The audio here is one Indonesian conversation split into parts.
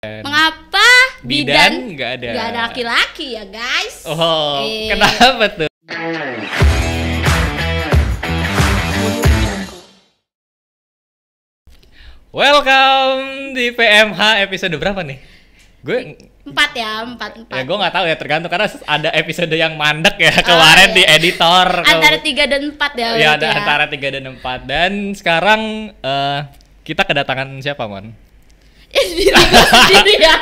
Mengapa bidan nggak ada? Nggak ada laki-laki ya guys? Oh, kenapa tuh? Welcome di PMH episode berapa nih? Gue 4. Ya gue nggak tahu ya, tergantung karena ada episode yang mandek ya kemarin di editor. Antara 3 dan 4 ya. Ya ada antara 3 dan 4 dan sekarang kita kedatangan siapa, Mon? Sendiri ya.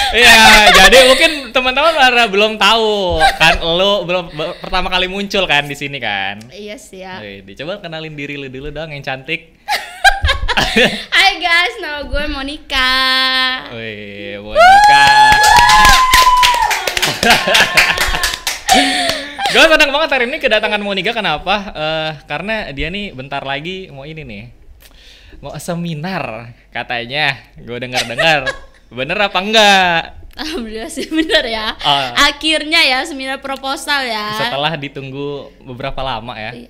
Iya, jadi mungkin teman-teman belum tahu kan, lo belum pertama kali muncul kan di sini kan? Iya sih ya. Coba kenalin diri lu dulu dong yang cantik. Hai guys, nama gue Monica. Wih, Monica. Gue senang banget hari ini kedatangan Monica. Kenapa? Karena dia nih bentar lagi mau ini nih, mau seminar katanya. Gue dengar-dengar. Bener apa enggak? Alhamdulillah sih bener ya. Akhirnya ya seminar proposal ya. Setelah ditunggu beberapa lama ya.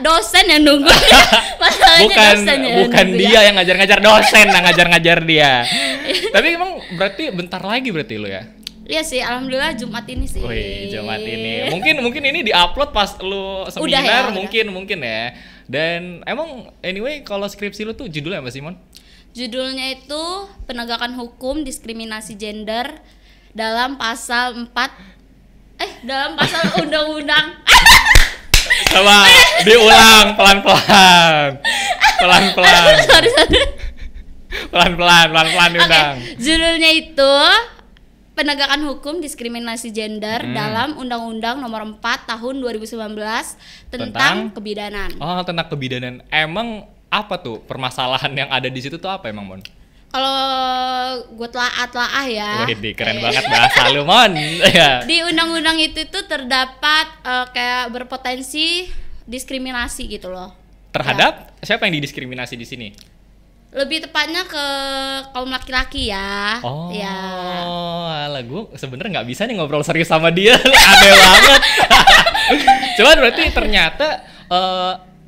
Dosen yang nunggu. Masalahnya bukan dia yang ngajar-ngajar, dosen yang ngajar-ngajar dia. Tapi emang berarti bentar lagi berarti lo ya? Iya sih, alhamdulillah Jumat ini sih. Wih, Jumat ini. Mungkin ini diupload pas lu seminar. Udah ya, mungkin ya. Dan emang anyway kalau skripsi lu tuh judulnya apa sih, Mon? Judulnya itu Penegakan Hukum Diskriminasi Gender dalam pasal 4 dalam pasal undang-undang. Coba diulang pelan-pelan. Sorry. Pelan-pelan diundang. Judulnya itu Penegakan Hukum Diskriminasi Gender dalam Undang-Undang Nomor 4 Tahun 2019 tentang kebidanan. Oh, tentang kebidanan. Emang apa tuh permasalahan yang ada di situ tuh apa emang, Mon? Kalau gue telaah ya. Wih, keren banget bahasa lu, Mon. Di undang-undang itu tuh terdapat kayak berpotensi diskriminasi gitu loh. Terhadap siapa yang didiskriminasi di sini? Lebih tepatnya ke kaum laki-laki ya. Oh, ya. Alah, gue sebenarnya nggak bisa nih ngobrol serius sama dia. Aneh banget. Cuman berarti ternyata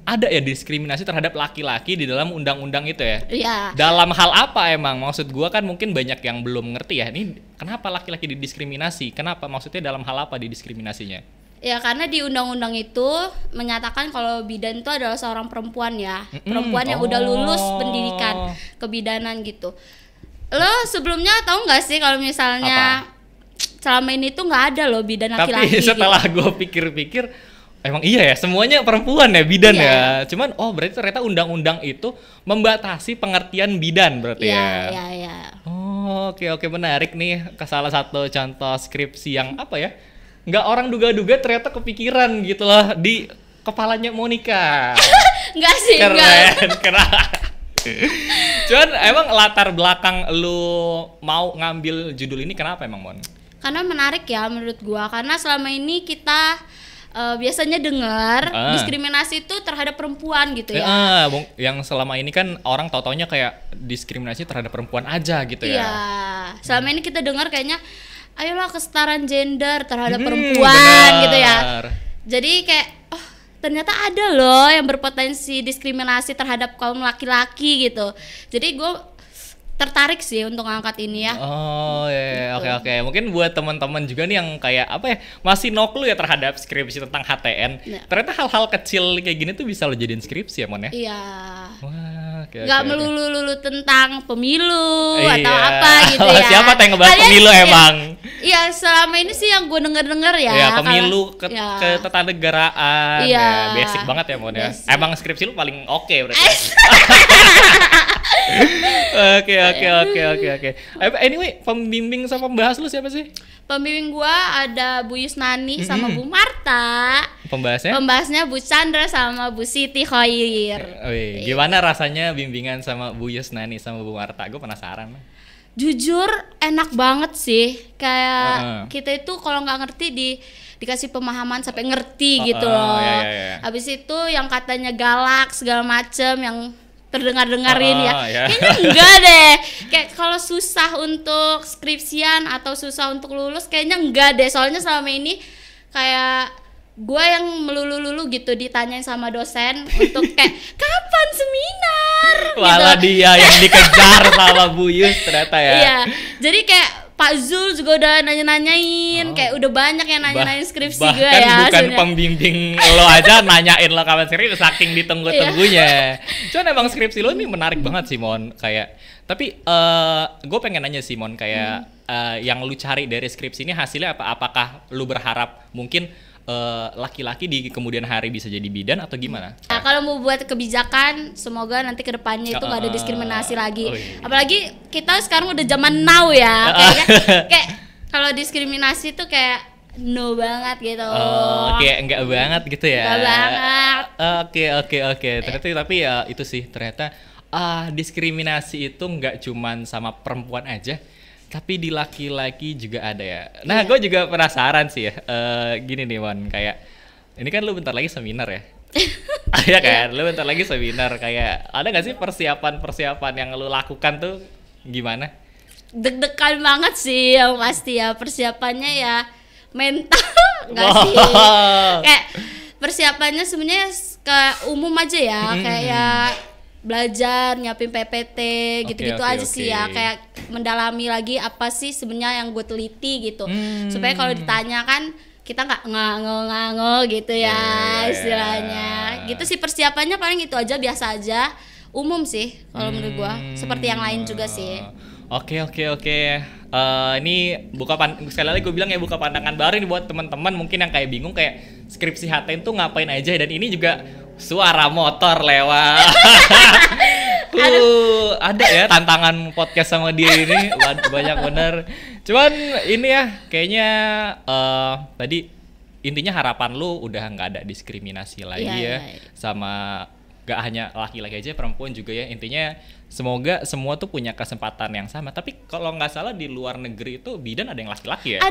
ada ya diskriminasi terhadap laki-laki di dalam undang-undang itu ya? Iya. Dalam hal apa emang? Maksud gue kan mungkin banyak yang belum ngerti ya. Ini kenapa laki-laki didiskriminasi? Kenapa? Maksudnya dalam hal apa didiskriminasinya? Ya karena di undang-undang itu menyatakan kalau bidan itu adalah seorang perempuan ya. Perempuan yang udah lulus pendidikan kebidanan gitu. Lo sebelumnya tahu nggak sih kalau misalnya selama ini tuh nggak ada loh bidan laki-laki. Tapi setelah gue pikir-pikir, emang iya ya, semuanya perempuan ya bidan ya. Cuman berarti ternyata undang-undang itu membatasi pengertian bidan berarti ya. Iya. Oh, oke menarik nih, ke salah satu contoh skripsi yang apa ya? Nggak orang duga-duga ternyata kepikiran gitu loh di kepalanya Monica. Enggak sih, keren. Cuman emang latar belakang lu mau ngambil judul ini kenapa emang, Mon? Karena menarik ya menurut gua, karena selama ini kita biasanya dengar diskriminasi itu terhadap perempuan gitu ya. Yang selama ini kan orang tau-taunya kayak diskriminasi terhadap perempuan aja gitu ya. Iya. Selama ini kita dengar kayaknya ayolah kesetaraan gender terhadap perempuan gitu ya. Jadi kayak ternyata ada loh yang berpotensi diskriminasi terhadap kaum laki-laki gitu. Jadi gue tertarik sih untuk ngangkat ini ya. Oh iya, oke. Mungkin buat teman-teman juga nih yang kayak apa ya, masih no clue ya terhadap skripsi tentang HTN. Ternyata hal-hal kecil kayak gini tuh bisa lo jadiin skripsi ya, Mon ya? Iya. Wah, nggak melulu tentang pemilu atau apa gitu ya. Siapa yang ngebahas pemilu emang? Iya, selama ini sih yang gue denger ya. Iya, pemilu ketatanegaraan. Iya. Basic banget ya, Mon ya. Emang skripsi lu paling oke berarti. Oke. Anyway, pembimbing sama pembahas lu siapa sih? Pembimbing gua ada Bu Yusnani sama Bu Marta. Pembahasnya Bu Chandra sama Bu Siti Khoir. Gimana rasanya bimbingan sama Bu Yusnani sama Bu Marta? Gue penasaran. Jujur enak banget sih. Kayak kita itu kalau nggak ngerti dikasih pemahaman sampai ngerti gitu loh. Iya. Habis itu yang katanya galak segala macem yang terdengar-dengarin kayaknya enggak deh. Kayak kalau susah untuk skripsian atau susah untuk lulus kayaknya enggak deh. Soalnya selama ini kayak gue yang melulu-lulu gitu ditanyain sama dosen untuk kayak kapan seminar Malah gitu. dia yang dikejar sama Bu Yus ternyata ya. Iya, jadi kayak Pak Zul juga udah nanya-nanyain, kayak udah banyak yang nanya-nanyain skripsi gue bahkan ya. bukan sebenernya. pembimbing lo aja nanyain lo kapan skripsi saking ditunggu-tunggunya. Cuman emang skripsi lo ini menarik banget sih Mon, kayak tapi gue pengen nanya sih Mon, kayak yang lu cari dari skripsi ini hasilnya apa? Apakah lu berharap mungkin laki-laki di kemudian hari bisa jadi bidan atau gimana? Nah, kalau mau buat kebijakan, semoga nanti ke depannya itu nggak ada diskriminasi lagi. Apalagi kita sekarang udah zaman now ya, kayaknya kayak kalau diskriminasi tuh kayak no banget gitu. Kayak enggak banget gitu ya. Enggak banget. Oke. Ternyata tapi ya itu sih ternyata diskriminasi itu nggak cuman sama perempuan aja. Tapi di laki-laki juga ada ya. Nah, gue juga penasaran sih ya. Gini nih, Wan, kayak ini kan lu bentar lagi seminar ya. Iya kan, lu bentar lagi seminar. Kayak ada nggak sih persiapan yang lu lakukan tuh gimana? Deg-degan banget sih yang pasti ya, persiapannya ya mental nggak sih. Kayak persiapannya sebenarnya ke umum aja ya, kayak ya belajar nyiapin PPT gitu-gitu aja sih ya, kayak mendalami lagi apa sih sebenarnya yang gue teliti gitu, supaya kalau ditanya kan kita nggak ngango gitu ya istilahnya. Gitu sih persiapannya, paling itu aja, biasa aja, umum sih kalau menurut gue, seperti yang lain juga sih. Oke. Ini sekali lagi gue bilang ya, buka pandangan baru ini buat teman-teman mungkin yang kayak bingung kayak skripsi HTN tuh ngapain aja, dan ini juga suara motor lewat. Ada ya tantangan podcast sama dia ini banyak bener. Cuman ini ya kayaknya tadi intinya harapan lu udah nggak ada diskriminasi lagi sama gak hanya laki-laki aja, perempuan juga ya. Intinya semoga semua tuh punya kesempatan yang sama. Tapi kalau nggak salah di luar negeri itu bidan ada yang laki-laki ya?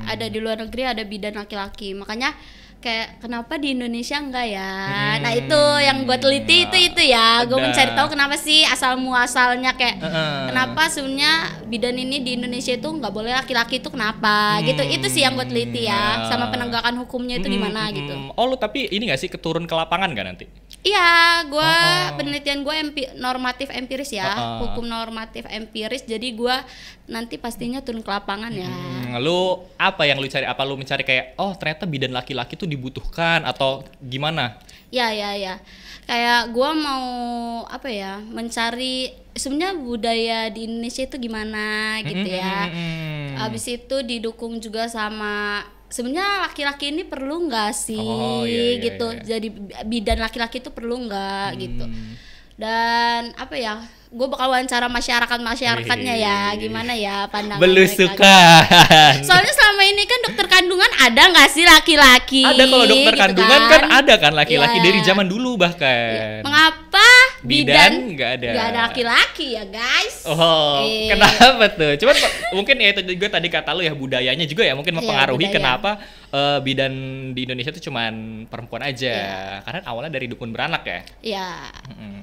Ada di luar negeri ada bidan laki-laki. Makanya kayak kenapa di Indonesia enggak ya? Nah itu yang gue teliti itu ya. Gue mencari tahu kenapa sih asal muasalnya, kayak kenapa sebenarnya bidan ini di Indonesia itu nggak boleh laki-laki, itu kenapa? Gitu. Itu sih yang gue teliti ya. Sama penegakan hukumnya itu gimana gitu. Oh lu tapi ini nggak sih keturun ke lapangan nggak nanti? Iya, gue penelitian gue normatif empiris ya, hukum normatif empiris. Jadi gue nanti pastinya turun ke lapangan ya. Lu apa yang lu cari? Apa lu mencari kayak ternyata bidan laki-laki tuh dibutuhkan atau gimana? Ya. Kayak gue mau mencari sebenarnya budaya di Indonesia itu gimana gitu ya. Abis itu didukung juga sama sebenarnya laki-laki ini perlu nggak sih gitu. Jadi bidan laki-laki itu perlu nggak gitu. Dan gue bakal wawancara masyarakatnya ya, gimana ya pandangan belusukan mereka. Soalnya selama ini kan dokter kandungan ada nggak sih laki-laki? Ada, kalau dokter gitu kandungan kan ada kan laki-laki dari zaman dulu bahkan. Mengapa bidan nggak ada laki-laki ya guys? Kenapa tuh? Cuman mungkin ya itu juga tadi kata lu ya, budayanya juga ya mungkin mempengaruhi kenapa bidan di Indonesia tuh cuman perempuan aja. Karena awalnya dari dukun beranak ya. Iya.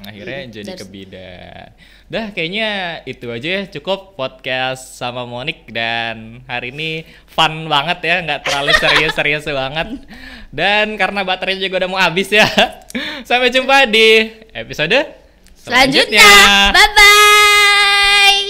Akhirnya jadi ke bidan. Dah kayaknya itu aja ya, cukup podcast sama Monik, dan hari ini fun banget ya, nggak terlalu serius banget. Dan karena baterainya juga udah mau habis ya. Sampai jumpa di episode selanjutnya. Bye bye.